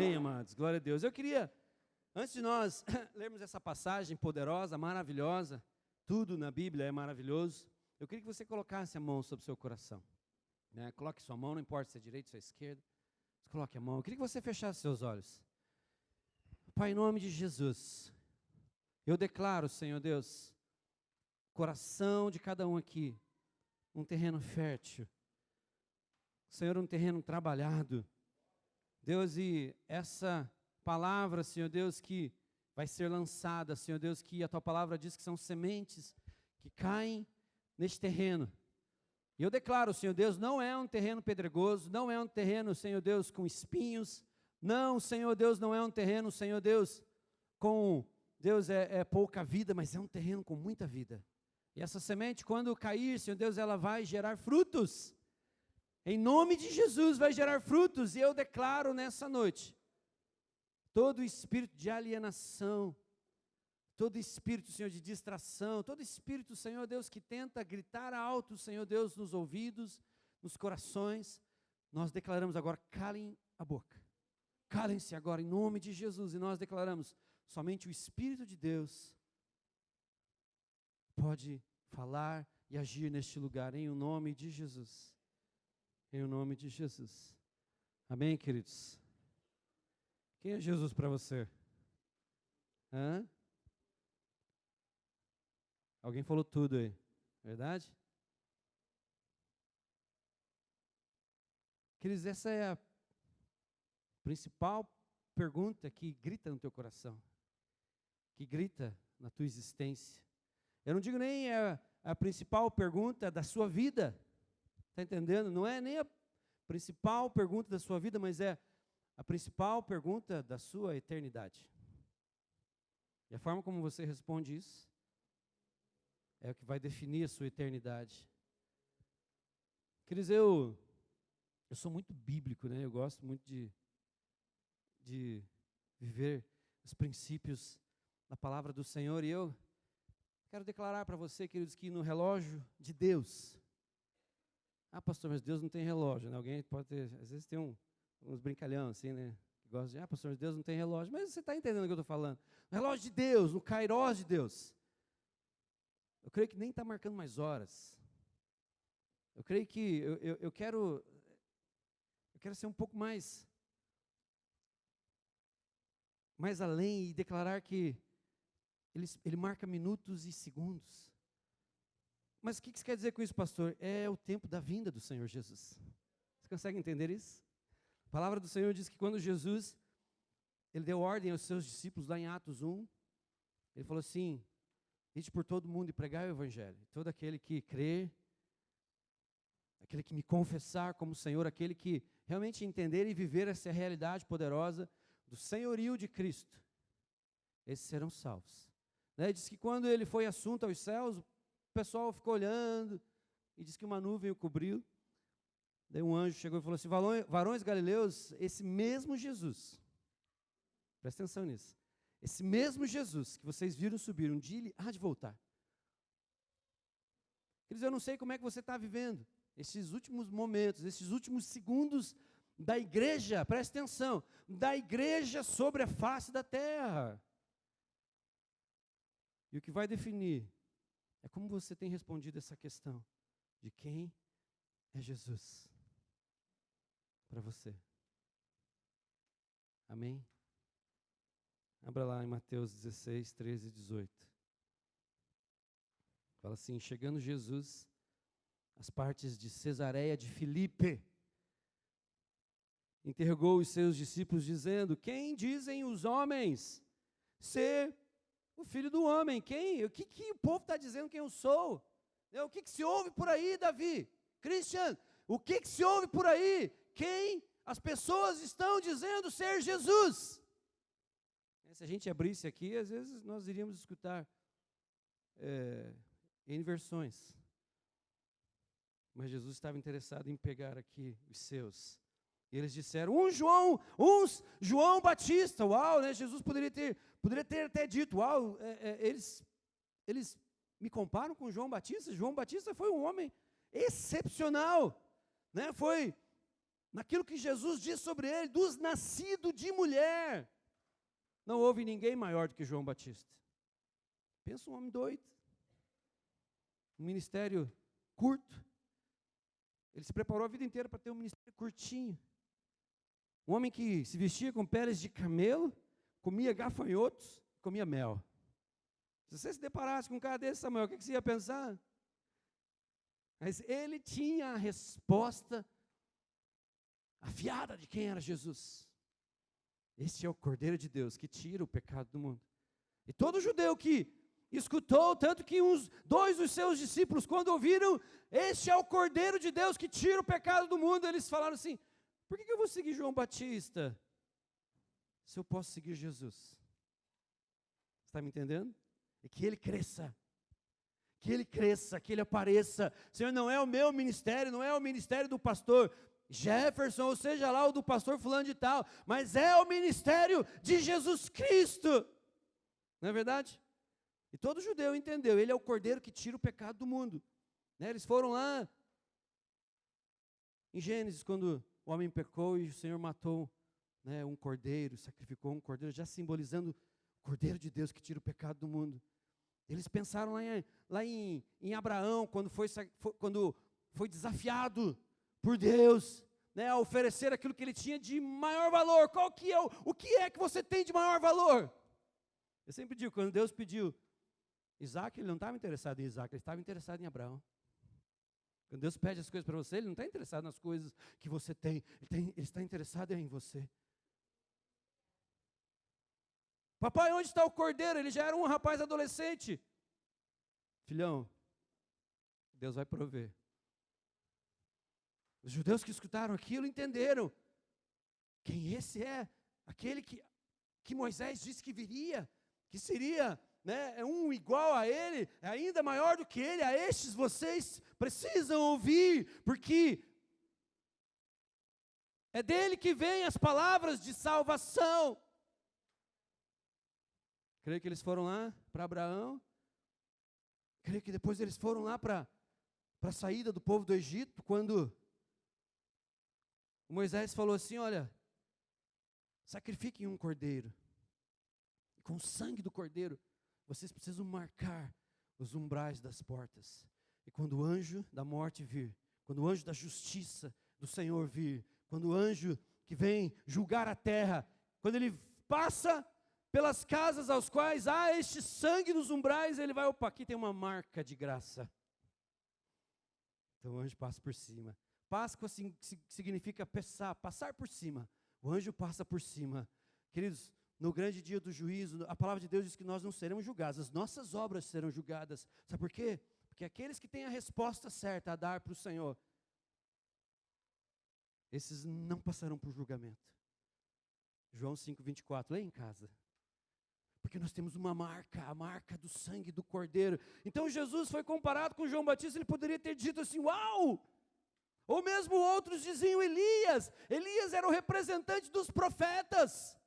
Amém, amados. Glória a Deus. Eu queria, antes de nós lermos essa passagem poderosa, maravilhosa, tudo na Bíblia é maravilhoso, eu queria que você colocasse a mão sobre o seu coração. Né? Coloque sua mão, não importa se é direita ou se é esquerda. Coloque a mão. Eu queria que você fechasse seus olhos. Pai, em nome de Jesus, eu declaro, Senhor Deus, coração de cada um aqui, um terreno fértil. Senhor, um terreno trabalhado. Deus, e essa palavra, Senhor Deus, que vai ser lançada, Senhor Deus, que a Tua palavra diz que são sementes que caem neste terreno. E eu declaro, Senhor Deus, não é um terreno pedregoso, não é um terreno, Senhor Deus, com espinhos. Não, Senhor Deus, não é um terreno, Senhor Deus, com, Deus, é pouca vida, mas é um terreno com muita vida. E essa semente, quando cair, Senhor Deus, ela vai gerar frutos. Em nome de Jesus vai gerar frutos. E eu declaro nessa noite, todo espírito de alienação, todo espírito, Senhor, de distração, todo espírito, Senhor Deus, que tenta gritar alto, Senhor Deus, nos ouvidos, nos corações, nós declaramos agora, calem a boca. Calem-se agora em nome de Jesus. E nós declaramos, somente o Espírito de Deus pode falar e agir neste lugar, em o nome de Jesus. Em o nome de Jesus. Amém, queridos? Quem é Jesus para você? Hã? Alguém falou tudo aí, verdade? Queridos, essa é a principal pergunta que grita no teu coração, que grita na tua existência. Eu não digo nem a principal pergunta da sua vida, está entendendo? Não é nem a principal pergunta da sua vida, mas é a principal pergunta da sua eternidade. E a forma como você responde isso é o que vai definir a sua eternidade. Queridos, eu sou muito bíblico, né? Eu gosto muito de viver os princípios da palavra do Senhor. E eu quero declarar para você, queridos, que no relógio de Deus... Ah, pastor, mas Deus não tem relógio, né? Alguém pode ter, às vezes tem uns brincalhão assim, né? Que gosta de, pastor, Deus não tem relógio. Mas você está entendendo o que eu estou falando. No relógio de Deus, no kairós de Deus. Eu creio que nem está marcando mais horas. Eu creio que eu quero ser um pouco mais além e declarar que ele marca minutos e segundos. Mas o que isso quer dizer com isso, pastor? É o tempo da vinda do Senhor Jesus. Você consegue entender isso? A palavra do Senhor diz que quando Jesus, ele deu ordem aos seus discípulos lá em Atos 1, ele falou assim, ide por todo mundo e pregai o evangelho. Todo aquele que crer, aquele que me confessar como Senhor, aquele que realmente entender e viver essa realidade poderosa do senhorio de Cristo, esses serão salvos. Né? Diz que quando ele foi assunto aos céus, o pessoal ficou olhando e diz que uma nuvem o cobriu. Daí um anjo chegou e falou assim, varões galileus, esse mesmo Jesus, presta atenção nisso, esse mesmo Jesus que vocês viram subir, um dia ele há de voltar. Queridos, eu não sei como é que você está vivendo esses últimos momentos, esses últimos segundos da igreja, presta atenção, da igreja sobre a face da terra. E o que vai definir é como você tem respondido essa questão de quem é Jesus para você. Amém? Abra lá em Mateus 16, 13 e 18. Fala assim, chegando Jesus às partes de Cesareia de Filipe, interrogou os seus discípulos dizendo, quem dizem os homens ser o Filho do Homem? O que o povo está dizendo quem eu sou? O que se ouve por aí, Davi? Christian, o que se ouve por aí? Quem as pessoas estão dizendo ser Jesus? Se a gente abrisse aqui, às vezes nós iríamos escutar em versões. Mas Jesus estava interessado em pegar aqui os seus. E eles disseram, uns João Batista. Uau, né? Jesus poderia ter até dito, uau, eles me comparam com João Batista. João Batista foi um homem excepcional, né? Foi naquilo que Jesus diz sobre ele, dos nascidos de mulher. Não houve ninguém maior do que João Batista. Pensa um homem doido. Um ministério curto. Ele se preparou a vida inteira para ter um ministério curtinho. Um homem que se vestia com peles de camelo, comia gafanhotos, comia mel. Se você se deparasse com um cara desse, Samuel, o que você ia pensar? Mas ele tinha a resposta afiada de quem era Jesus. Este é o Cordeiro de Deus que tira o pecado do mundo. E todo judeu que escutou, tanto que dois dos seus discípulos, quando ouviram, este é o Cordeiro de Deus que tira o pecado do mundo, eles falaram assim, por que eu vou seguir João Batista, se eu posso seguir Jesus? Você está me entendendo? E que ele cresça, que ele apareça. Senhor, não é o meu ministério, não é o ministério do pastor Jefferson, ou seja lá o do pastor fulano de tal, mas é o ministério de Jesus Cristo. Não é verdade? E todo judeu entendeu, ele é o Cordeiro que tira o pecado do mundo. Eles foram lá, em Gênesis, quando o homem pecou e o Senhor matou um cordeiro, sacrificou um cordeiro, já simbolizando o Cordeiro de Deus que tira o pecado do mundo. Eles pensaram lá em Abraão, quando foi desafiado por Deus, a oferecer aquilo que ele tinha de maior valor. O que é que você tem de maior valor? Eu sempre digo, quando Deus pediu Isaac, ele não estava interessado em Isaac, ele estava interessado em Abraão. Quando Deus pede as coisas para você, ele não está interessado nas coisas que você tem, ele está interessado em você. Papai, onde está o cordeiro? Ele já era um rapaz adolescente. Filhão, Deus vai prover. Os judeus que escutaram aquilo entenderam quem esse é, aquele que Moisés disse que viria, que seria um igual a ele, ainda maior do que ele. A estes vocês precisam ouvir, porque é dele que vêm as palavras de salvação. Creio que eles foram lá para Abraão, creio que depois eles foram lá para a saída do povo do Egito, quando Moisés falou assim, olha, sacrifiquem um cordeiro, com o sangue do cordeiro, vocês precisam marcar os umbrais das portas, e quando o anjo da morte vir, quando o anjo da justiça do Senhor vir, quando o anjo que vem julgar a terra, quando ele passa pelas casas aos quais há este sangue nos umbrais, ele vai, opa, aqui tem uma marca de graça. Então o anjo passa por cima. Páscoa significa passar por cima. O anjo passa por cima. Queridos, no grande dia do juízo, a palavra de Deus diz que nós não seremos julgados, as nossas obras serão julgadas. Sabe por quê? Porque aqueles que têm a resposta certa a dar para o Senhor, esses não passarão por julgamento. João 5:24, leia em casa. Porque nós temos uma marca, a marca do sangue do Cordeiro. Então Jesus foi comparado com João Batista, ele poderia ter dito assim, uau! Ou mesmo outros diziam Elias. Elias era o representante dos profetas.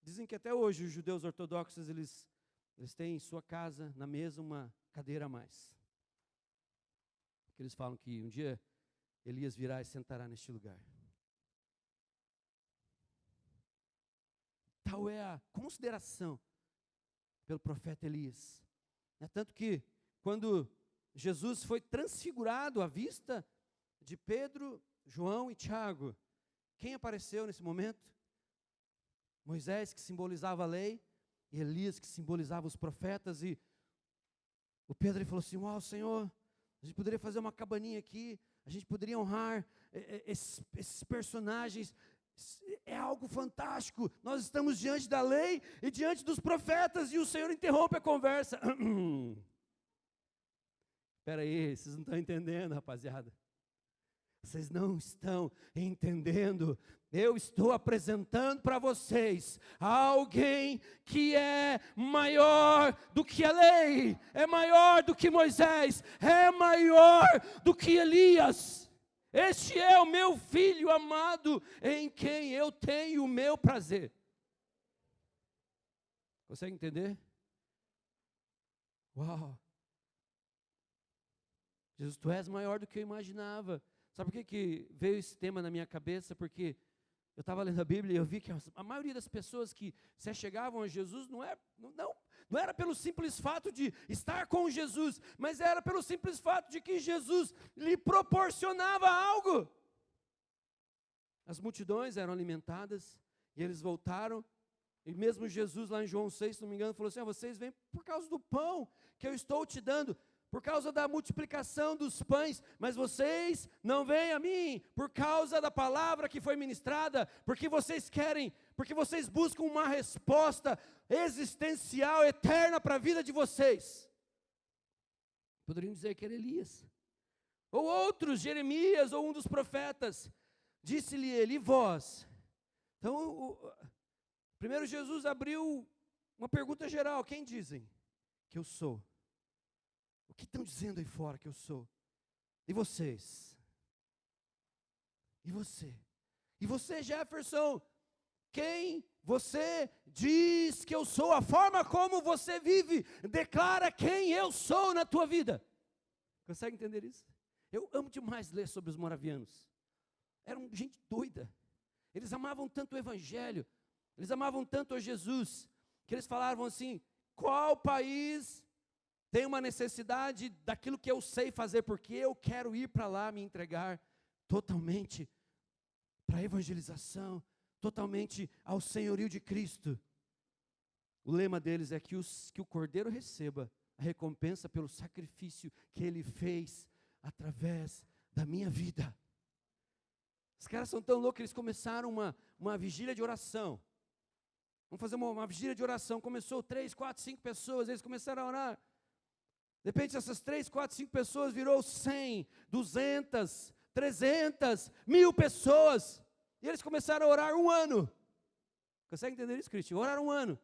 Dizem que até hoje os judeus ortodoxos, eles têm em sua casa, na mesa, uma cadeira a mais. Porque eles falam que um dia Elias virá e sentará neste lugar. Tal é a consideração pelo profeta Elias. Tanto que, quando Jesus foi transfigurado à vista de Pedro, João e Tiago, quem apareceu nesse momento? Moisés, que simbolizava a lei, e Elias, que simbolizava os profetas. E o Pedro falou assim, uau, Senhor, a gente poderia fazer uma cabaninha aqui, a gente poderia honrar esses personagens. É algo fantástico, nós estamos diante da lei e diante dos profetas, e o Senhor interrompe a conversa. Espera aí, vocês não estão entendendo, rapaziada. Vocês não estão entendendo. Eu estou apresentando para vocês alguém que é maior do que a lei, é maior do que Moisés, é maior do que Elias. Este é o meu filho amado, em quem eu tenho o meu prazer. Consegue entender? Uau! Jesus, tu és maior do que eu imaginava. Sabe por que veio esse tema na minha cabeça? Porque eu estava lendo a Bíblia e eu vi que a maioria das pessoas que se achegavam a Jesus não era pelo simples fato de estar com Jesus, mas era pelo simples fato de que Jesus lhe proporcionava algo. As multidões eram alimentadas e eles voltaram. E mesmo Jesus lá em João 6, se não me engano, falou assim, vocês vêm por causa do pão que eu estou te dando, por causa da multiplicação dos pães, mas vocês não vêm a mim por causa da palavra que foi ministrada, porque vocês buscam uma resposta existencial, eterna para a vida de vocês. Poderiam dizer que era Elias, ou outros, Jeremias, ou um dos profetas. Disse-lhe ele, e vós? Então, primeiro Jesus abriu uma pergunta geral, quem dizem que eu sou? O que estão dizendo aí fora que eu sou? E vocês? E você? E você, Jefferson? Quem você diz que eu sou? A forma como você vive declara quem eu sou na tua vida. Consegue entender isso? Eu amo demais ler sobre os moravianos. Eram gente doida. Eles amavam tanto o Evangelho, eles amavam tanto a Jesus, que eles falavam assim, qual país tem uma necessidade daquilo que eu sei fazer, porque eu quero ir para lá me entregar totalmente para a evangelização, totalmente ao senhorio de Cristo. O lema deles é que o Cordeiro receba a recompensa pelo sacrifício que Ele fez através da minha vida. Os caras são tão loucos que eles começaram uma vigília de oração. Vamos fazer uma vigília de oração. Começou 3, 4, 5 pessoas, eles começaram a orar. De repente essas 3, 4, 5 pessoas virou 100, 200, 300, 1000 pessoas. E eles começaram a orar um ano. Consegue entender isso, Cristian? Oraram um ano.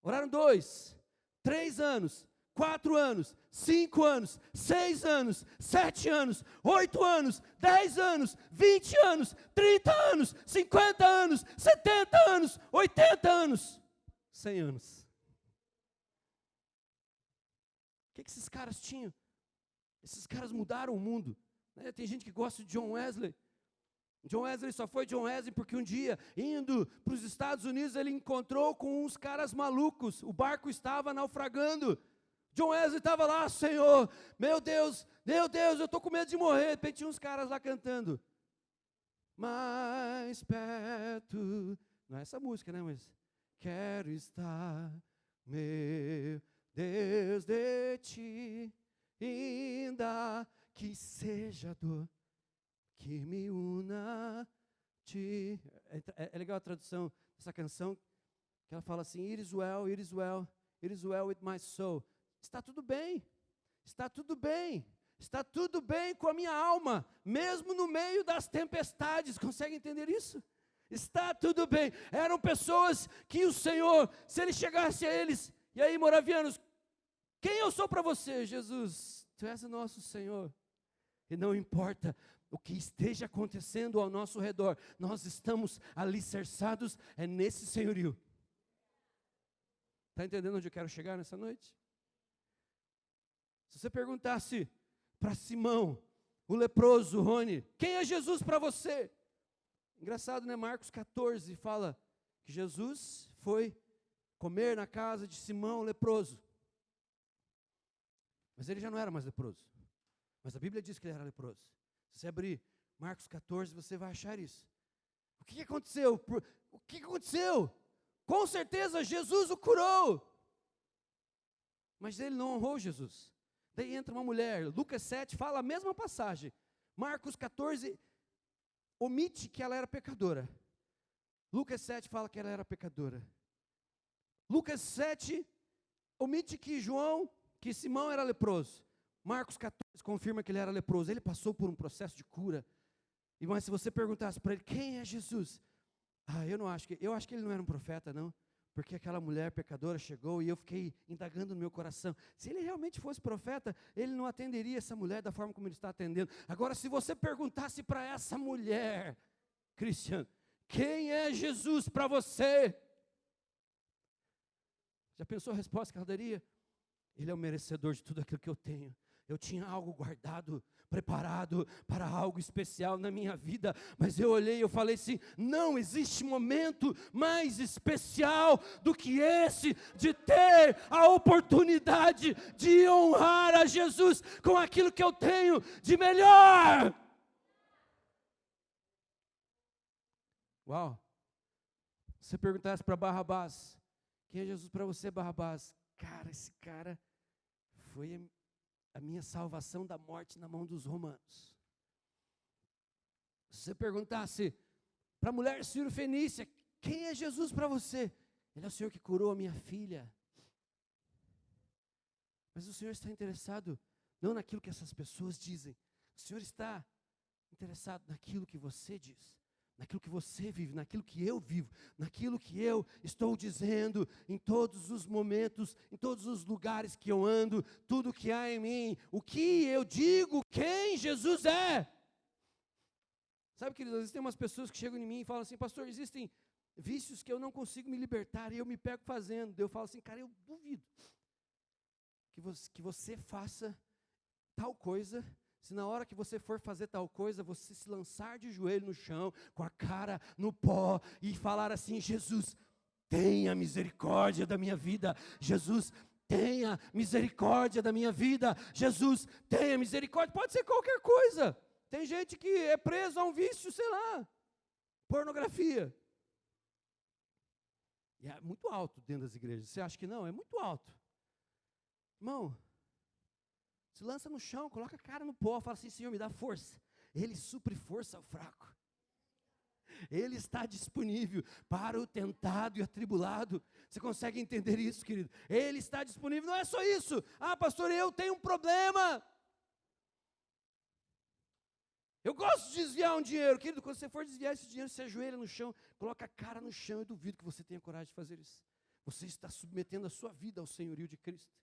Oraram 2, 3 anos, 4 anos, 5 anos, 6 anos, 7 anos, 8 anos, 10 anos, 20 anos, 30 anos, 50 anos, 70 anos, 80 anos, 100 anos. O que esses caras tinham? Esses caras mudaram o mundo. Tem gente que gosta de John Wesley. John Wesley só foi John Wesley porque um dia, indo para os Estados Unidos, ele encontrou com uns caras malucos. O barco estava naufragando. John Wesley estava lá, Senhor, meu Deus, eu estou com medo de morrer. De repente tinha uns caras lá cantando. Mais perto, não é essa música, né, mas quero estar, meu Deus, de ti, ainda que seja dor, que me una a ti. É legal a tradução dessa canção, que ela fala assim, it is well, it is well, it is well with my soul. Está tudo bem, está tudo bem, está tudo bem com a minha alma, mesmo no meio das tempestades. Consegue entender isso? Está tudo bem. Eram pessoas que o Senhor, se Ele chegasse a eles, e aí, moravianos, quem eu sou para você? Jesus, Tu és o nosso Senhor, e não importa o que esteja acontecendo ao nosso redor, nós estamos alicerçados nesse senhorio. Está entendendo onde eu quero chegar nessa noite? Se você perguntasse para Simão, o leproso, Rony, quem é Jesus para você? Engraçado, né? Marcos 14 fala que Jesus foi comer na casa de Simão, o leproso. Mas ele já não era mais leproso. Mas a Bíblia diz que ele era leproso. Se você abrir Marcos 14, você vai achar isso. O que aconteceu? O que aconteceu? Com certeza Jesus o curou. Mas ele não honrou Jesus. Daí entra uma mulher, Lucas 7 fala a mesma passagem. Marcos 14 omite que ela era pecadora. Lucas 7 fala que ela era pecadora. Lucas 7 omite que Simão era leproso. Marcos 14 confirma que ele era leproso. Ele passou por um processo de cura. Mas se você perguntasse para ele, quem é Jesus? Eu acho que ele não era um profeta, não. Porque aquela mulher pecadora chegou e eu fiquei indagando no meu coração. Se ele realmente fosse profeta, ele não atenderia essa mulher da forma como ele está atendendo. Agora, se você perguntasse para essa mulher, Cristiano, quem é Jesus para você? Já pensou a resposta que ela daria? Ele é o merecedor de tudo aquilo que eu tenho. Eu tinha algo guardado preparado para algo especial na minha vida. Mas eu olhei e eu falei assim, não existe momento mais especial do que esse, de ter a oportunidade de honrar a Jesus com aquilo que eu tenho de melhor. Uau! Se você perguntasse para Barrabás, quem é Jesus para você, Barrabás? Cara, esse cara foi a minha salvação da morte na mão dos romanos. Se você perguntasse para a mulher sírio-fenícia, quem é Jesus para você? Ele é o Senhor que curou a minha filha. Mas o Senhor está interessado não naquilo que essas pessoas dizem. O Senhor está interessado naquilo que você diz, naquilo que você vive, naquilo que eu vivo, naquilo que eu estou dizendo em todos os momentos, em todos os lugares que eu ando, tudo que há em mim, o que eu digo, quem Jesus é. Sabe, queridos, às vezes tem umas pessoas que chegam em mim e falam assim, pastor, existem vícios que eu não consigo me libertar e eu me pego fazendo. Eu falo assim, cara, eu duvido que você faça tal coisa, se na hora que você for fazer tal coisa, você se lançar de joelho no chão, com a cara no pó, e falar assim, Jesus, tenha misericórdia da minha vida, Jesus, tenha misericórdia da minha vida, Jesus, tenha misericórdia, pode ser qualquer coisa. Tem gente que é preso a um vício, sei lá, pornografia. E é muito alto dentro das igrejas, você acha que não? É muito alto. Irmão, se lança no chão, coloca a cara no pó, fala assim, Senhor, me dá força. Ele supre força ao fraco. Ele está disponível para o tentado e atribulado. Você consegue entender isso, querido? Ele está disponível, não é só isso. Ah, pastor, eu tenho um problema. Eu gosto de desviar um dinheiro. Querido, quando você for desviar esse dinheiro, você ajoelha no chão, coloca a cara no chão. Eu duvido que você tenha coragem de fazer isso. Você está submetendo a sua vida ao senhorio de Cristo.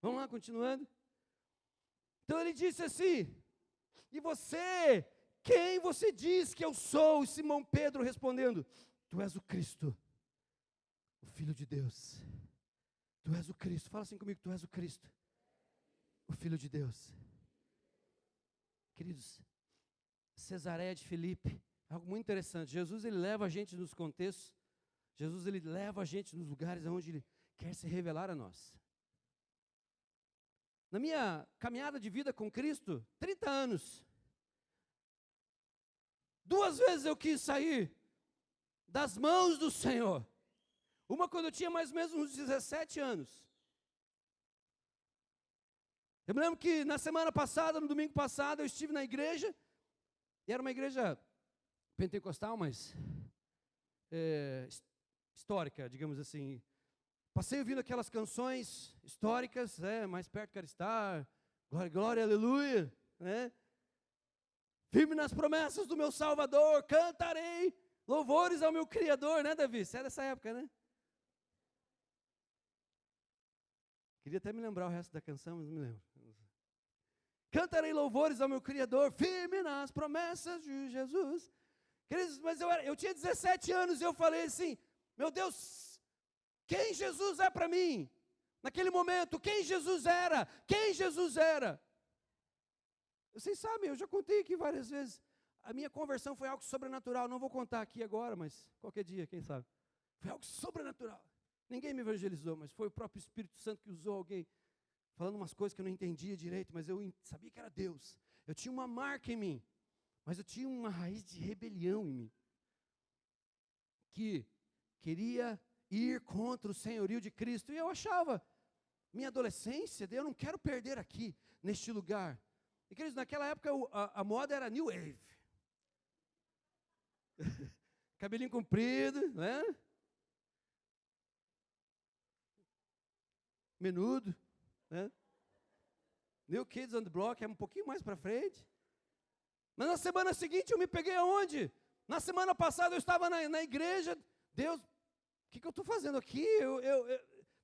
Vamos lá, continuando. Então ele disse assim, e você, quem você diz que eu sou? E Simão Pedro respondendo, tu és o Cristo, o Filho de Deus. Tu és o Cristo, fala assim comigo, tu és o Cristo, o Filho de Deus. Queridos, Cesareia de Filipe, algo muito interessante. Jesus, ele leva a gente nos contextos, Jesus, ele leva a gente nos lugares onde ele quer se revelar a nós. Na minha caminhada de vida com Cristo, 30 anos, 2 vezes eu quis sair das mãos do Senhor. Uma quando eu tinha mais ou menos uns 17 anos. Eu me lembro que na semana passada, no domingo passado, eu estive na igreja, e era uma igreja pentecostal, mas histórica, digamos assim. Passei ouvindo aquelas canções históricas, mais perto quero estar, glória, glória, aleluia, né? Firme nas promessas do meu Salvador, cantarei louvores ao meu Criador, né, Davi? Você é dessa época, né? Queria até me lembrar o resto da canção, mas não me lembro. Cantarei louvores ao meu Criador, firme nas promessas de Jesus. Queridos, mas eu tinha 17 anos e eu falei assim, meu Deus, quem Jesus é para mim? Naquele momento, quem Jesus era? Quem Jesus era? Vocês sabem, eu já contei aqui várias vezes. A minha conversão foi algo sobrenatural. Não vou contar aqui agora, mas qualquer dia, quem sabe. Foi algo sobrenatural. Ninguém me evangelizou, mas foi o próprio Espírito Santo que usou alguém, falando umas coisas que eu não entendia direito, mas eu sabia que era Deus. Eu tinha uma marca em mim, mas eu tinha uma raiz de rebelião em mim, que queria ir contra o senhorio de Cristo. E eu achava, minha adolescência, eu não quero perder aqui, neste lugar. E queridos, naquela época a moda era New Wave. Cabelinho comprido, né? Menudo, né? New Kids on the Block, é um pouquinho mais para frente. Mas na semana seguinte eu me peguei aonde? Na semana passada eu estava na igreja, Deus, o que eu estou fazendo aqui? Eu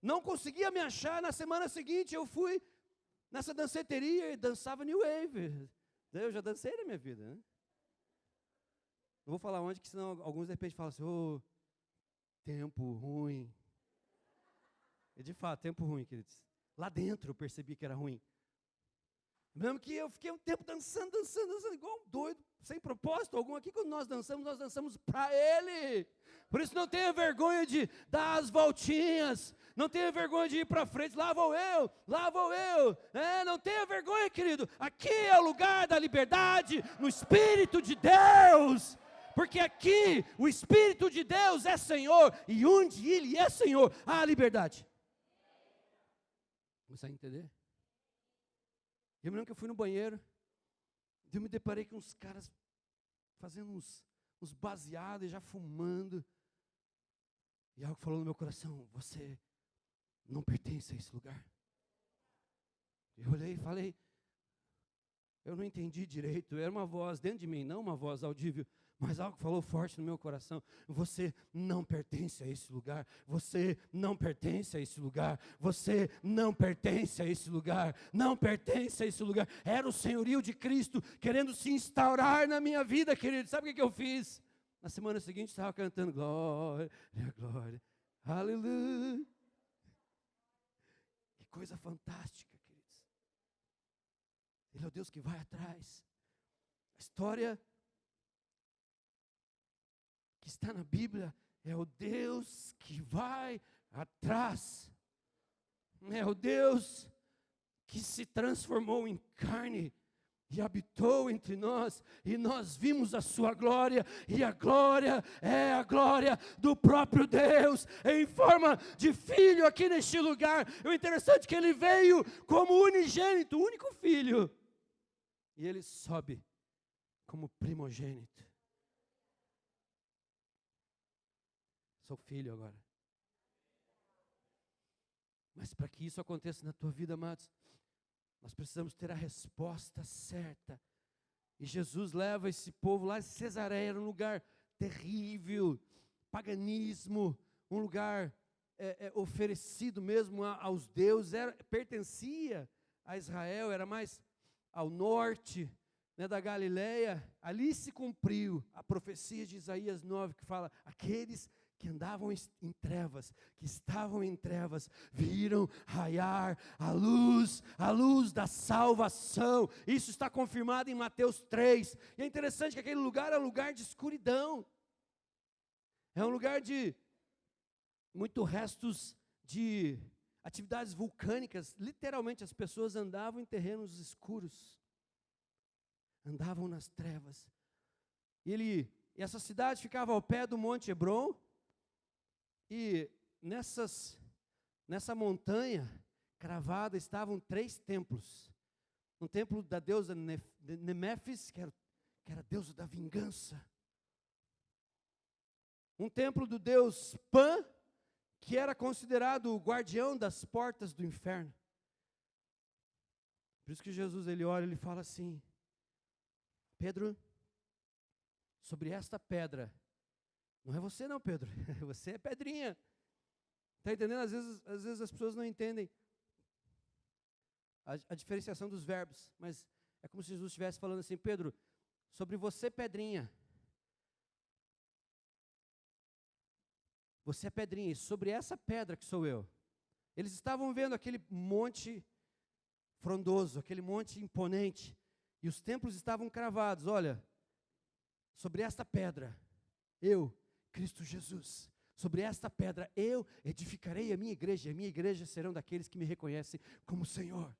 não conseguia me achar. Na semana seguinte eu fui nessa danceteria e dançava New Wave. Eu já dancei na minha vida, né? Não vou falar onde, que senão alguns de repente falam assim, ô, tempo ruim. E de fato, tempo ruim, queridos. Lá dentro eu percebi que era ruim. Eu lembro que eu fiquei um tempo dançando, igual um doido, sem propósito algum. Aqui quando nós dançamos para Ele. Por isso não tenha vergonha de dar as voltinhas, não tenha vergonha de ir para frente, lá vou eu. Não tenha vergonha, querido. Aqui é o lugar da liberdade, no Espírito de Deus. Porque aqui o Espírito de Deus é Senhor, e onde Ele é Senhor, há liberdade. Consegue entender? Eu me lembro que eu fui no banheiro, e eu me deparei com uns caras fazendo uns baseados e já fumando. E algo falou no meu coração: você não pertence a esse lugar. Eu olhei e falei, eu não entendi direito, era uma voz dentro de mim, não uma voz audível, mas algo falou forte no meu coração: você não pertence a esse lugar, você não pertence a esse lugar, você não pertence a esse lugar, não pertence a esse lugar. Era o senhorio de Cristo querendo se instaurar na minha vida, querido. Sabe o que eu fiz? Na semana seguinte estava cantando glória, glória, aleluia. Que coisa fantástica, queridos. Ele é o Deus que vai atrás. A história que está na Bíblia é o Deus que vai atrás. É o Deus que se transformou em carne e habitou entre nós, e nós vimos a sua glória, e a glória é a glória do próprio Deus, em forma de filho aqui neste lugar. O interessante é que ele veio como unigênito, o único filho, e ele sobe como primogênito. Sou filho agora. Mas para que isso aconteça na tua vida, amados, nós precisamos ter a resposta certa. E Jesus leva esse povo lá em Cesareia, era um lugar terrível, paganismo, um lugar oferecido mesmo aos deuses, pertencia a Israel, era mais ao norte, né, da Galileia. Ali se cumpriu a profecia de Isaías 9, que fala: aqueles que andavam em trevas, que estavam em trevas, viram raiar a luz da salvação. Isso está confirmado em Mateus 3. E é interessante que aquele lugar é um lugar de escuridão. É um lugar de muitos restos de atividades vulcânicas. Literalmente as pessoas andavam em terrenos escuros. Andavam nas trevas. E essa cidade ficava ao pé do Monte Hebron. E nessa montanha cravada estavam 3 templos. Um templo da deusa Nemefis, que era a deusa da vingança. Um templo do deus Pan, que era considerado o guardião das portas do inferno. Por isso que Jesus, ele olha e ele fala assim: Pedro, sobre esta pedra. Não é você não, Pedro, você é pedrinha. Está entendendo? Às vezes as pessoas não entendem a diferenciação dos verbos, mas é como se Jesus estivesse falando assim: Pedro, sobre você, pedrinha. Você é pedrinha, e sobre essa pedra que sou eu. Eles estavam vendo aquele monte frondoso, aquele monte imponente, e os templos estavam cravados. Olha, sobre esta pedra, eu, Cristo Jesus, sobre esta pedra eu edificarei a minha igreja, e a minha igreja serão daqueles que me reconhecem como Senhor.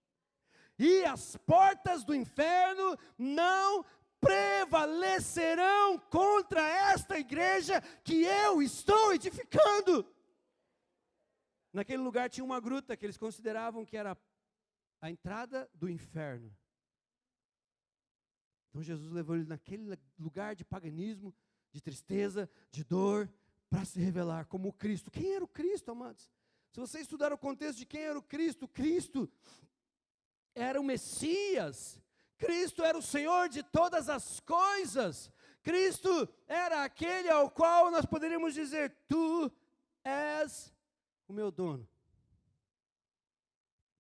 E as portas do inferno não prevalecerão contra esta igreja que eu estou edificando. Naquele lugar tinha uma gruta que eles consideravam que era a entrada do inferno. Então Jesus levou ele naquele lugar de paganismo, de tristeza, de dor, para se revelar como o Cristo. Quem era o Cristo, amados? Se você estudar o contexto de quem era o Cristo, Cristo era o Messias, Cristo era o Senhor de todas as coisas, Cristo era aquele ao qual nós poderíamos dizer: tu és o meu dono.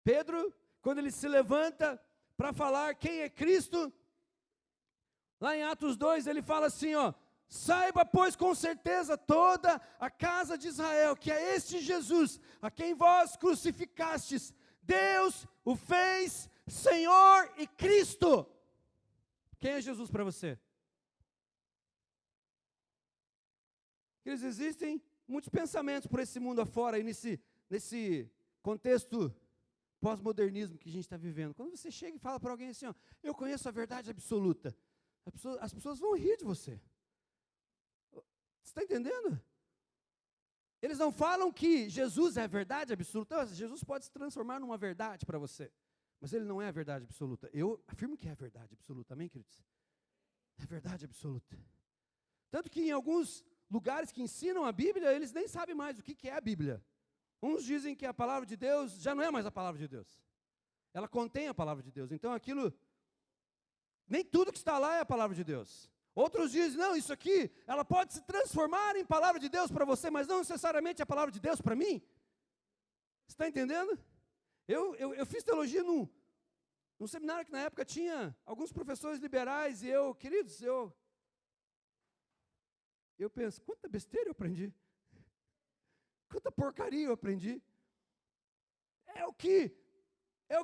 Pedro, quando ele se levanta para falar quem é Cristo, lá em Atos 2 ele fala assim, ó: saiba, pois, com certeza toda a casa de Israel, que é este Jesus, a quem vós crucificastes, Deus o fez Senhor e Cristo. Quem é Jesus para você? Queridos, existem muitos pensamentos por esse mundo afora, aí nesse contexto pós-modernismo que a gente está vivendo. Quando você chega e fala para alguém assim, ó, eu conheço a verdade absoluta, as pessoas vão rir de você. Você está entendendo? Eles não falam que Jesus é a verdade absoluta. Jesus pode se transformar numa verdade para você, mas ele não é a verdade absoluta. Eu afirmo que é a verdade absoluta, amém, queridos? É a verdade absoluta. Tanto que em alguns lugares que ensinam a Bíblia, eles nem sabem mais o que é a Bíblia. Uns dizem que a palavra de Deus já não é mais a palavra de Deus. Ela contém a palavra de Deus. Então aquilo, nem tudo que está lá é a palavra de Deus. Outros dizem, não, isso aqui, ela pode se transformar em palavra de Deus para você, mas não necessariamente é a palavra de Deus para mim. Você está entendendo? Eu fiz teologia num seminário que na época tinha alguns professores liberais e queridos, eu penso, quanta besteira eu aprendi. Quanta porcaria eu aprendi. É o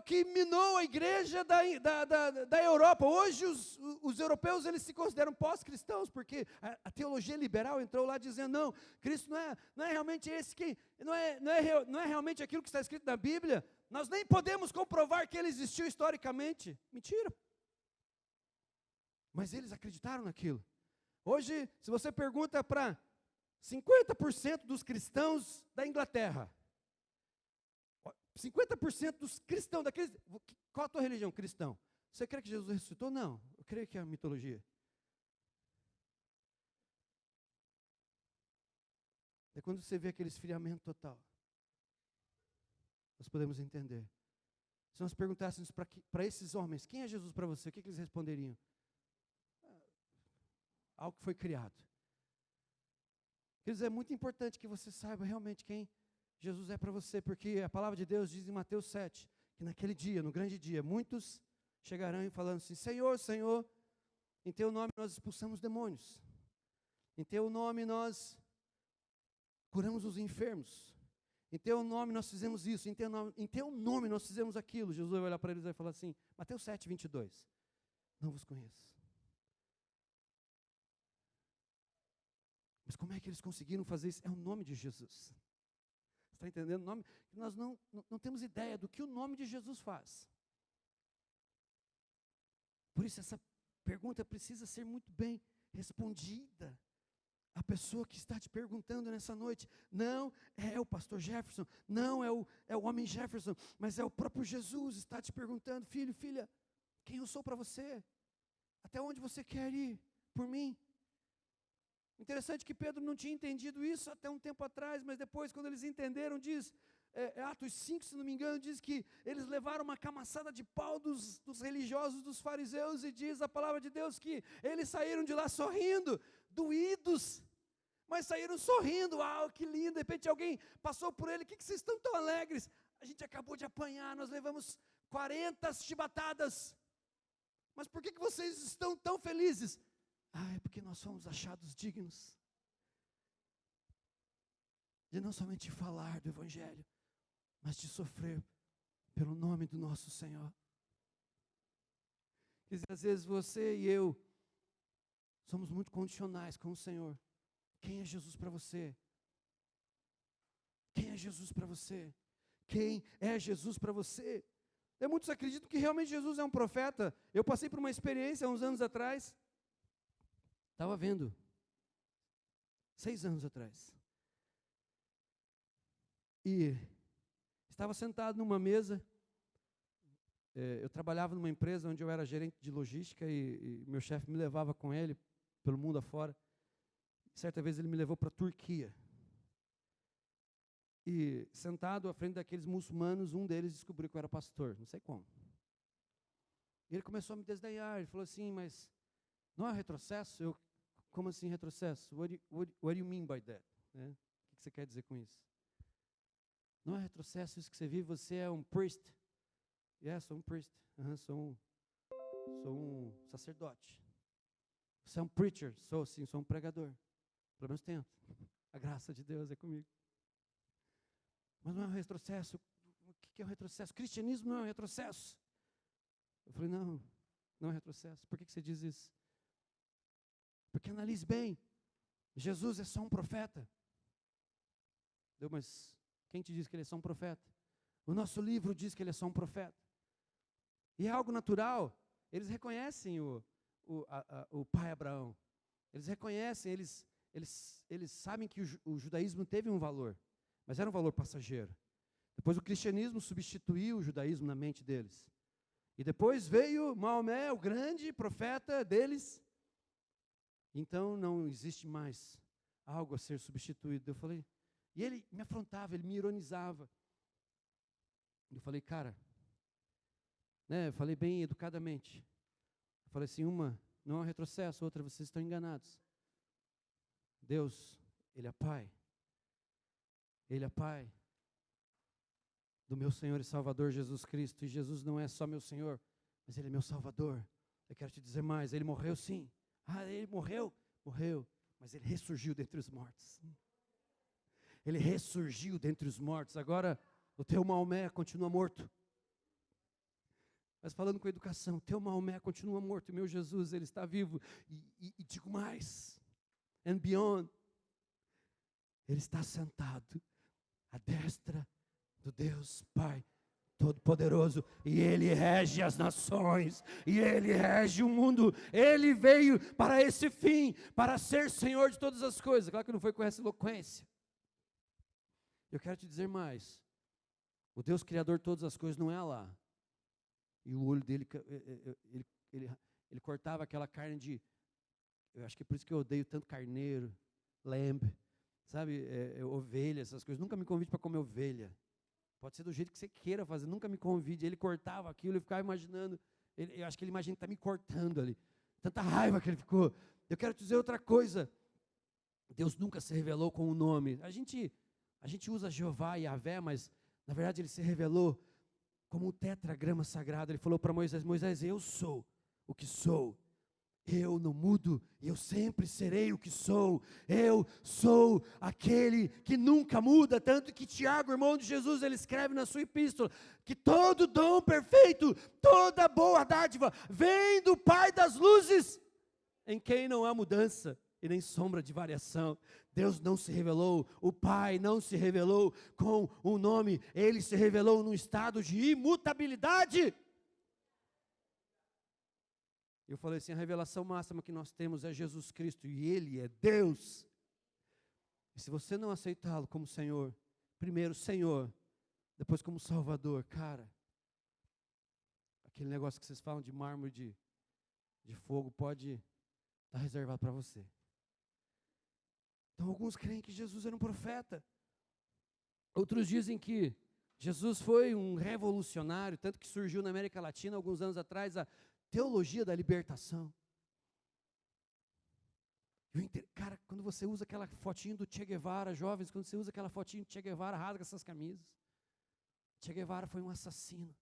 que minou a igreja da Europa. Hoje os europeus eles se consideram pós-cristãos, porque a teologia liberal entrou lá dizendo, não, Cristo não é realmente esse que, não é realmente aquilo que está escrito na Bíblia, nós nem podemos comprovar que ele existiu historicamente. Mentira. Mas eles acreditaram naquilo. Hoje, se você pergunta para 50% dos cristãos da Inglaterra, 50% dos cristãos daqueles, qual a tua religião? Cristão. Você crê que Jesus ressuscitou? Não, eu creio que é a mitologia. É quando você vê aquele esfriamento total, nós podemos entender. Se nós perguntássemos para esses homens, quem é Jesus para você? O que eles responderiam? Algo que foi criado. Queridos, é muito importante que você saiba realmente quem Jesus é para você, porque a palavra de Deus diz em Mateus 7, que naquele dia, no grande dia, muitos chegarão falando assim, Senhor, Senhor, em teu nome nós expulsamos demônios, em teu nome nós curamos os enfermos, em teu nome nós fizemos isso, em teu nome nós fizemos aquilo. Jesus vai olhar para eles e vai falar assim, Mateus 7, 22, não vos conheço. Mas como é que eles conseguiram fazer isso? É o nome de Jesus. Está entendendo? O nome, nós não temos ideia do que o nome de Jesus faz. Por isso essa pergunta precisa ser muito bem respondida. A pessoa que está te perguntando nessa noite, não é o pastor Jefferson, não é o homem Jefferson, mas é o próprio Jesus está te perguntando, filho, filha, quem eu sou para você? Até onde você quer ir por mim? Interessante que Pedro não tinha entendido isso até um tempo atrás, mas depois, quando eles entenderam, diz, Atos 5, se não me engano, diz que eles levaram uma camaçada de pau dos religiosos, dos fariseus, e diz a palavra de Deus que eles saíram de lá sorrindo, doídos, mas saíram sorrindo. Que lindo, de repente alguém passou por ele, o que vocês estão tão alegres? A gente acabou de apanhar, nós levamos 40 chibatadas, mas por que vocês estão tão felizes? É porque nós somos achados dignos de não somente falar do Evangelho, mas de sofrer pelo nome do nosso Senhor. Quer dizer, às vezes você e eu somos muito condicionais com o Senhor. Quem é Jesus para você? Quem é Jesus para você? Quem é Jesus para você? Muitos acreditam que realmente Jesus é um profeta. Eu passei por uma experiência há uns anos atrás. Estava vendo, 6 anos atrás, e estava sentado numa mesa, eu trabalhava numa empresa onde eu era gerente de logística e meu chefe me levava com ele pelo mundo afora. Certa vez ele me levou para a Turquia, e sentado à frente daqueles muçulmanos, um deles descobriu que eu era pastor, não sei como. E ele começou a me desdenhar, ele falou assim, mas não é retrocesso? Como assim retrocesso? What do you mean by that? O que você quer dizer com isso? Não é retrocesso isso que você vive, você é um priest. Sou um priest. Sou um sacerdote. Você é um preacher. Sou um pregador. Pelo menos tento. A graça de Deus é comigo. Mas não é um retrocesso. O que é um retrocesso? Cristianismo não é um retrocesso. Eu falei, não é retrocesso. Por que você diz isso? Porque analise bem, Jesus é só um profeta. Mas quem te diz que ele é só um profeta? O nosso livro diz que ele é só um profeta. E é algo natural. Eles reconhecem o pai Abraão. Eles reconhecem, eles sabem que o judaísmo teve um valor, mas era um valor passageiro. Depois o cristianismo substituiu o judaísmo na mente deles. E depois veio Maomé, o grande profeta deles. Então não existe mais algo a ser substituído. Eu falei, e ele me afrontava, ele me ironizava. Eu falei, cara, eu falei bem educadamente. Eu falei assim, uma não é um retrocesso, outra vocês estão enganados. Deus, Ele é Pai. Ele é Pai do meu Senhor e Salvador Jesus Cristo. E Jesus não é só meu Senhor, mas Ele é meu Salvador. Eu quero te dizer mais, Ele morreu sim. Ele morreu, mas Ele ressurgiu dentre os mortos. Ele ressurgiu dentre os mortos. Agora, o teu Maomé continua morto. Mas falando com educação, teu Maomé continua morto. E meu Jesus, Ele está vivo. E digo mais, and beyond, Ele está sentado à destra do Deus Pai Todo-Poderoso, e Ele rege as nações, e Ele rege o mundo. Ele veio para esse fim, para ser Senhor de todas as coisas. Claro que não foi com essa eloquência. Eu quero te dizer mais, o Deus Criador de todas as coisas não é lá. E o olho dele, ele cortava aquela carne de, eu acho que é por isso que eu odeio tanto carneiro, lamb, sabe, ovelha, essas coisas. Nunca me convide para comer ovelha. Pode ser do jeito que você queira fazer, nunca me convide. Ele cortava aquilo, eu ficava imaginando, eu acho que ele imagina que está me cortando ali. Tanta raiva que ele ficou. Eu quero te dizer outra coisa. Deus nunca se revelou com o nome. A gente usa Jeová e Yahvé, mas na verdade Ele se revelou como um tetragrama sagrado. Ele falou para Moisés, Moisés, eu sou o que sou. Eu não mudo, eu sempre serei o que sou. Eu sou aquele que nunca muda. Tanto que Tiago, irmão de Jesus, ele escreve na sua epístola, que todo dom perfeito, toda boa dádiva, vem do Pai das luzes, em quem não há mudança e nem sombra de variação. Deus não se revelou, o Pai não se revelou com um nome, Ele se revelou num estado de imutabilidade. Eu falei assim, a revelação máxima que nós temos é Jesus Cristo, e Ele é Deus. E se você não aceitá-lo como Senhor, primeiro Senhor, depois como Salvador, cara, aquele negócio que vocês falam de mármore de fogo pode estar reservado para você. Então alguns creem que Jesus era um profeta. Outros dizem que Jesus foi um revolucionário, tanto que surgiu na América Latina alguns anos atrás a teologia da libertação. Cara, quando você usa aquela fotinho do Che Guevara, jovens, quando você usa aquela fotinho do Che Guevara, rasga essas camisas. Che Guevara foi um assassino,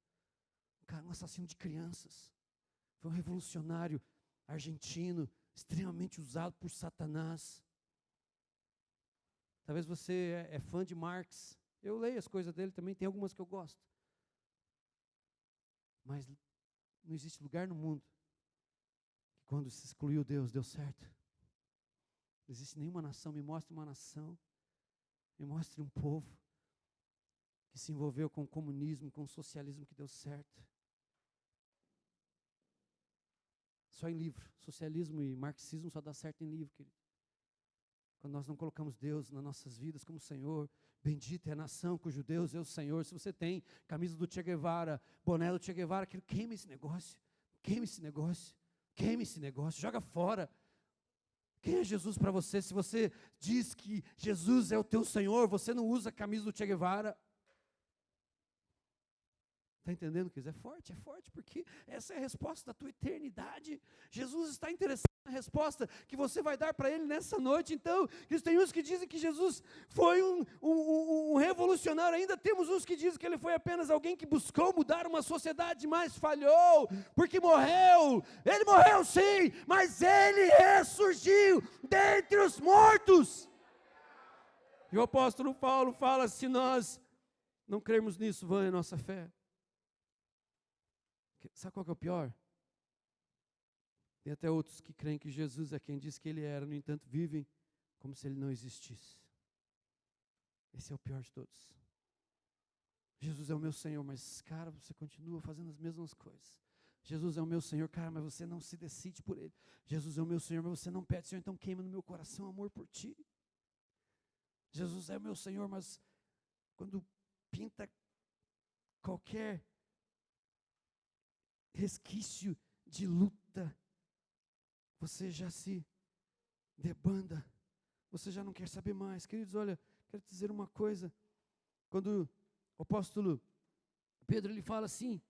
um assassino de crianças. Foi um revolucionário argentino, extremamente usado por Satanás. Talvez você é fã de Marx. Eu leio as coisas dele também, tem algumas que eu gosto. Mas não existe lugar no mundo que quando se excluiu Deus, deu certo. Não existe nenhuma nação, me mostre uma nação, me mostre um povo que se envolveu com o comunismo, com o socialismo que deu certo. Só em livro. Socialismo e marxismo só dá certo em livro, querido. Quando nós não colocamos Deus nas nossas vidas como Senhor, bendita é a nação cujo Deus é o Senhor. Se você tem camisa do Che Guevara, boné do Che Guevara, queima esse negócio, queima esse negócio, queima esse negócio, joga fora. Quem é Jesus para você? Se você diz que Jesus é o teu Senhor, você não usa a camisa do Che Guevara. Está entendendo, queridos? É forte, porque essa é a resposta da tua eternidade. Jesus está interessado na resposta que você vai dar para Ele nessa noite. Então, tem uns que dizem que Jesus foi um revolucionário, ainda temos uns que dizem que Ele foi apenas alguém que buscou mudar uma sociedade, mas falhou, porque morreu. Ele morreu sim, mas Ele ressurgiu dentre os mortos. E o apóstolo Paulo fala, se nós não crermos nisso, vã é a nossa fé. Sabe qual que é o pior? Tem até outros que creem que Jesus é quem diz que ele era, no entanto, vivem como se ele não existisse. Esse é o pior de todos. Jesus é o meu Senhor, mas, cara, você continua fazendo as mesmas coisas. Jesus é o meu Senhor, cara, mas você não se decide por Ele. Jesus é o meu Senhor, mas você não pede, Senhor, então queima no meu coração amor por Ti. Jesus é o meu Senhor, mas quando pinta qualquer resquício de luta, você já se debanda, você já não quer saber mais. Queridos, olha, quero te dizer uma coisa. Quando o apóstolo Pedro, ele fala assim: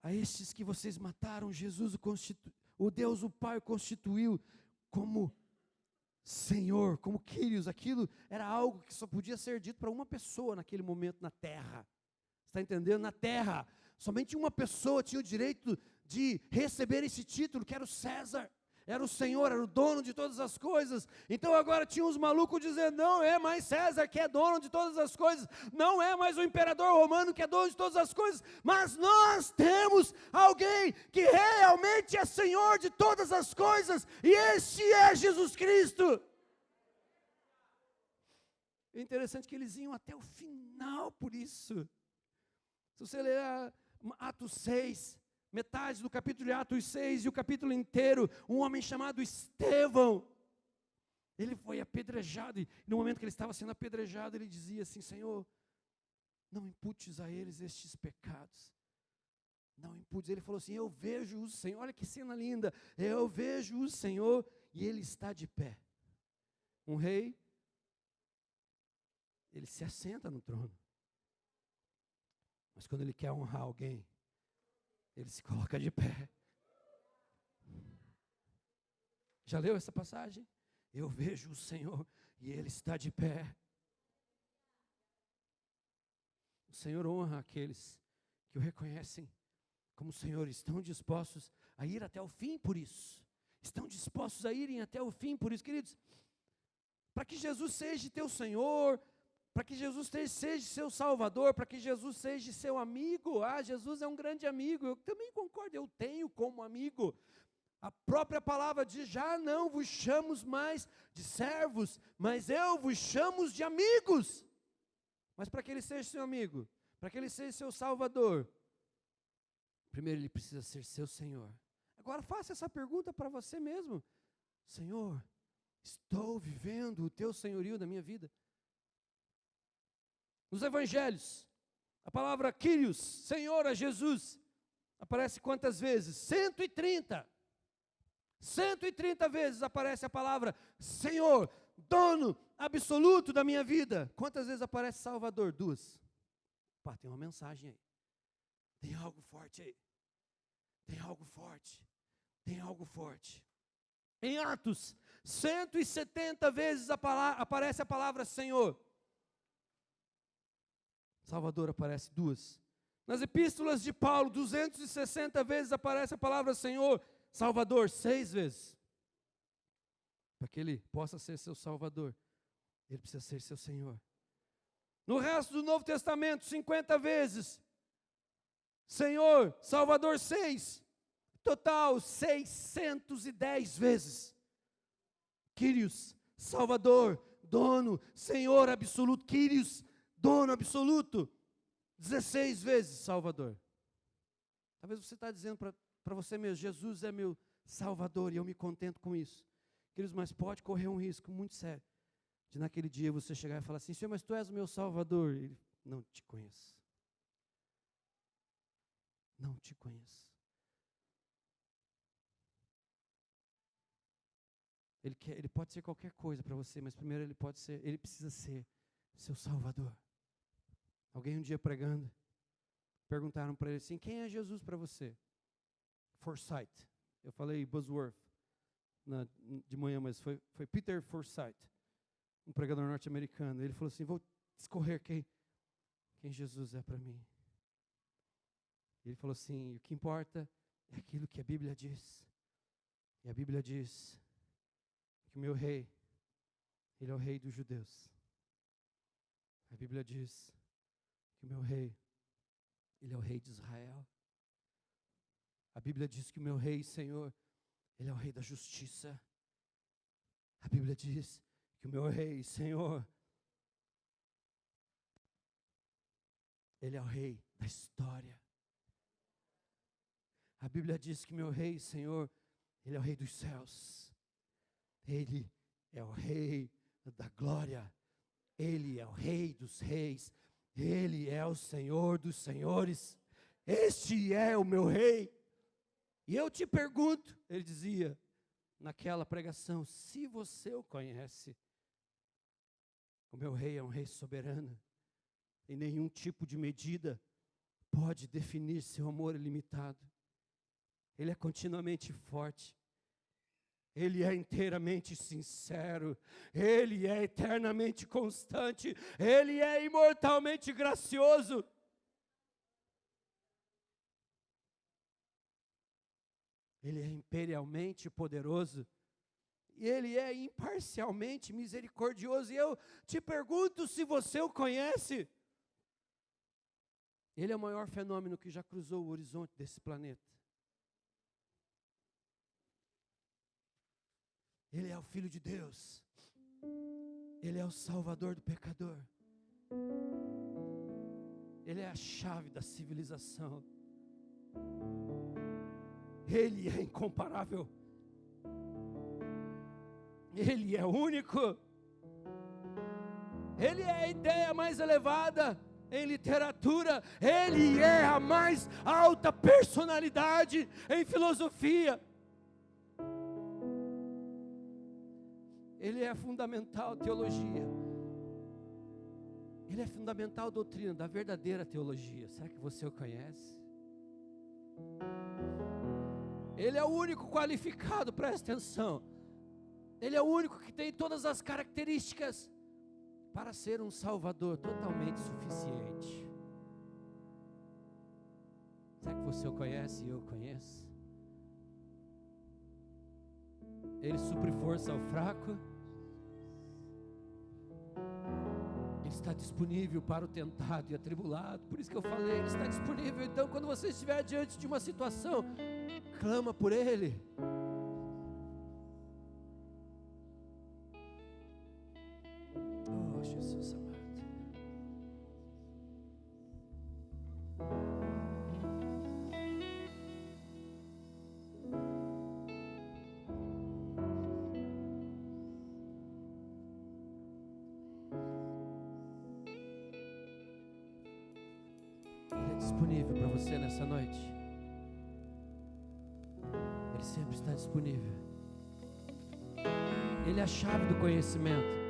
a estes que vocês mataram, Jesus, o Deus, o Pai, constituiu como Senhor, como Kyrios. Aquilo era algo que só podia ser dito para uma pessoa naquele momento na terra. Está entendendo? Na terra, somente uma pessoa tinha o direito de receber esse título, que era o César. Era o Senhor, era o dono de todas as coisas. Então agora tinha uns malucos dizendo: não é mais César que é dono de todas as coisas, não é mais o imperador romano que é dono de todas as coisas, mas nós temos alguém que realmente é Senhor de todas as coisas, e esse é Jesus Cristo. É interessante que eles iam até o final por isso. Se você ler Atos 6, metade do capítulo de Atos 6 e o capítulo inteiro, um homem chamado Estevão, ele foi apedrejado, e no momento que ele estava sendo apedrejado, ele dizia assim: Senhor, não imputes a eles estes pecados, não imputes. Ele falou assim: eu vejo o Senhor, olha que cena linda, eu vejo o Senhor e Ele está de pé. Um rei, ele se assenta no trono, mas quando ele quer honrar alguém, ele se coloca de pé. Já leu essa passagem? Eu vejo o Senhor e Ele está de pé. O Senhor honra aqueles que o reconhecem como Senhor, estão dispostos a ir até o fim por isso. Estão dispostos a irem até o fim por isso. Queridos, para que Jesus seja teu Senhor, para que Jesus seja seu Salvador, para que Jesus seja seu amigo. Jesus é um grande amigo, eu também concordo, eu tenho como amigo. A própria palavra diz: já não vos chamo mais de servos, mas eu vos chamo de amigos. Mas para que ele seja seu amigo, para que ele seja seu Salvador, primeiro ele precisa ser seu Senhor. Agora faça essa pergunta para você mesmo: Senhor, estou vivendo o teu senhorio na minha vida? Nos evangelhos, a palavra Kyrios, Senhor, a Jesus, aparece quantas vezes? 130. 130 vezes aparece a palavra Senhor, dono absoluto da minha vida. Quantas vezes aparece Salvador? 2. Pá, tem uma mensagem aí. Tem algo forte aí. Tem algo forte. Tem algo forte. Em Atos, 170 vezes aparece a palavra Senhor. Salvador aparece 2. Nas epístolas de Paulo, 260 vezes aparece a palavra Senhor. Salvador, 6 vezes. Para que ele possa ser seu Salvador, ele precisa ser seu Senhor. No resto do Novo Testamento, 50 vezes. Senhor, Salvador, 6. Total, 610 vezes. Kyrios, Salvador, dono, Senhor absoluto. Kyrios, dono absoluto. 16 vezes Salvador. Talvez você está dizendo para você mesmo: Jesus é meu Salvador e eu me contento com isso. Queridos, mas pode correr um risco muito sério de naquele dia você chegar e falar assim: Senhor, mas tu és o meu Salvador. Ele: não te conheço. Não te conheço. Ele pode ser qualquer coisa para você, mas primeiro ele precisa ser seu Salvador. Alguém um dia pregando, perguntaram para ele assim: quem é Jesus para você? Forsyth. Eu falei Bosworth de manhã, mas foi Peter Forsyth, um pregador norte-americano. Ele falou assim: vou discorrer quem Jesus é para mim. Ele falou assim: o que importa é aquilo que a Bíblia diz. E a Bíblia diz que o meu rei, ele é o rei dos judeus. A Bíblia diz que o meu rei, ele é o rei de Israel. A Bíblia diz que o meu Rei, Senhor, Ele é o Rei da justiça. A Bíblia diz que o meu Rei, Senhor, Ele é o Rei da história. A Bíblia diz que meu Rei, Senhor, Ele é o Rei dos céus. Ele é o Rei da glória. Ele é o Rei dos reis. Ele é o Senhor dos senhores. Este é o meu Rei. E eu te pergunto, ele dizia naquela pregação, se você o conhece, o meu Rei é um Rei soberano. E nenhum tipo de medida pode definir seu amor ilimitado. Ele é continuamente forte. Ele é inteiramente sincero. Ele é eternamente constante. Ele é imortalmente gracioso. Ele é imperialmente poderoso. E Ele é imparcialmente misericordioso. E eu te pergunto se você o conhece. Ele é o maior fenômeno que já cruzou o horizonte desse planeta. Ele é o Filho de Deus. Ele é o Salvador do pecador. Ele é a chave da civilização. Ele é incomparável. Ele é único. Ele é a ideia mais elevada em literatura. Ele é a mais alta personalidade em filosofia. Ele é fundamental teologia. Ele é fundamental doutrina da verdadeira teologia. Será que você o conhece? Ele é o único qualificado, presta atenção. Ele é o único que tem todas as características para ser um Salvador totalmente suficiente. Será que você o conhece e eu o conheço? Ele supre força ao fraco. Ele está disponível para o tentado e atribulado. Por isso que eu falei, Ele está disponível. Então, quando você estiver diante de uma situação, clama por Ele. Oh, Jesus amado. Ele é disponível para você nessa noite. Ele sempre está disponível. Ele é a chave do conhecimento.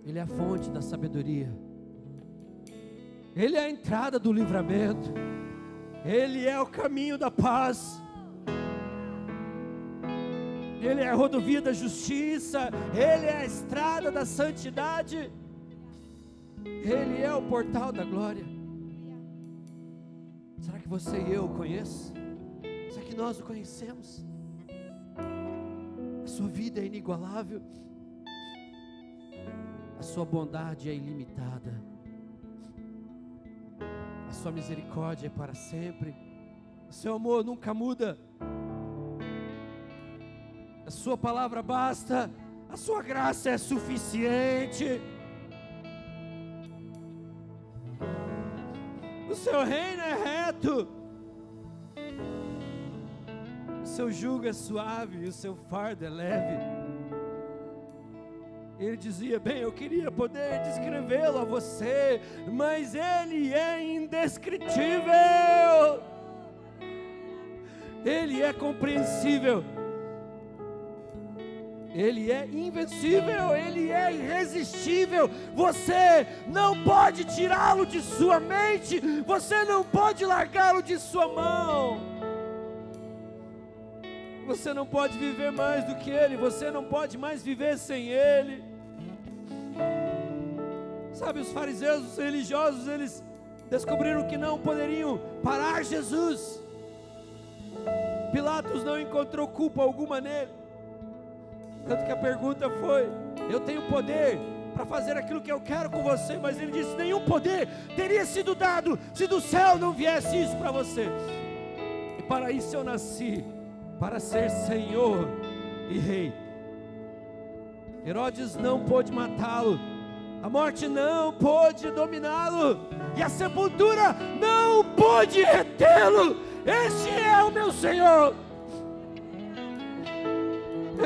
Ele é a fonte da sabedoria. Ele é a entrada do livramento. Ele é o caminho da paz. Ele é a rodovia da justiça. Ele é a estrada da santidade. Ele é o portal da glória. Será que você e eu o conhecemos? Será que nós o conhecemos? A sua vida é inigualável. A sua bondade é ilimitada. A sua misericórdia é para sempre. O seu amor nunca muda. A sua palavra basta. A sua graça é suficiente. O seu reino é reto. O seu jugo é suave e o seu fardo é leve. Ele dizia, bem, eu queria poder descrevê-lo a você, mas ele é indescritível. Ele é compreensível. Ele é invencível, Ele é irresistível. Você não pode tirá-lo de sua mente. Você não pode largá-lo de sua mão. Você não pode viver mais do que Ele. Você não pode mais viver sem Ele. Sabe, os fariseus, os religiosos, eles descobriram que não poderiam parar Jesus. Pilatos não encontrou culpa alguma nele. Tanto que a pergunta foi, eu tenho poder para fazer aquilo que eu quero com você. Mas Ele disse: nenhum poder teria sido dado se do céu não viesse isso para você. E para isso eu nasci, para ser Senhor e Rei. Herodes não pôde matá-lo, a morte não pôde dominá-lo, e a sepultura não pôde retê-lo. Este é o meu Senhor,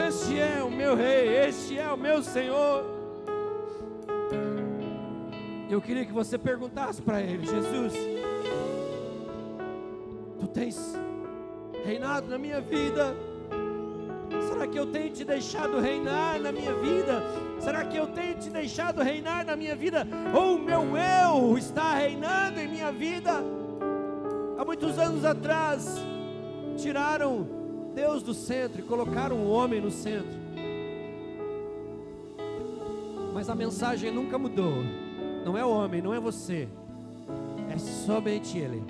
este é o meu Rei, este é o meu Senhor. Eu queria que você perguntasse para Ele: Jesus, Tu tens reinado na minha vida? Será que eu tenho te deixado reinar na minha vida? Será que eu tenho te deixado reinar na minha vida? Ou o meu eu está reinando em minha vida? Há muitos anos atrás, tiraram Deus do centro e colocaram o homem no centro. Mas a mensagem nunca mudou. Não é o homem, não é você. É somente Ele.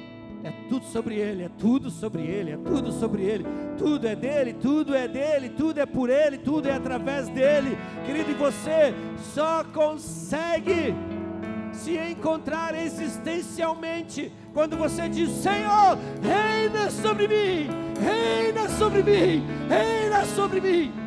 É tudo sobre Ele, é tudo sobre Ele, é tudo sobre Ele. Tudo é dele, tudo é dele, tudo é por Ele, tudo é através dele. Querido, e você só consegue se encontrar existencialmente quando você diz: Senhor, reina sobre mim, reina sobre mim, reina sobre mim.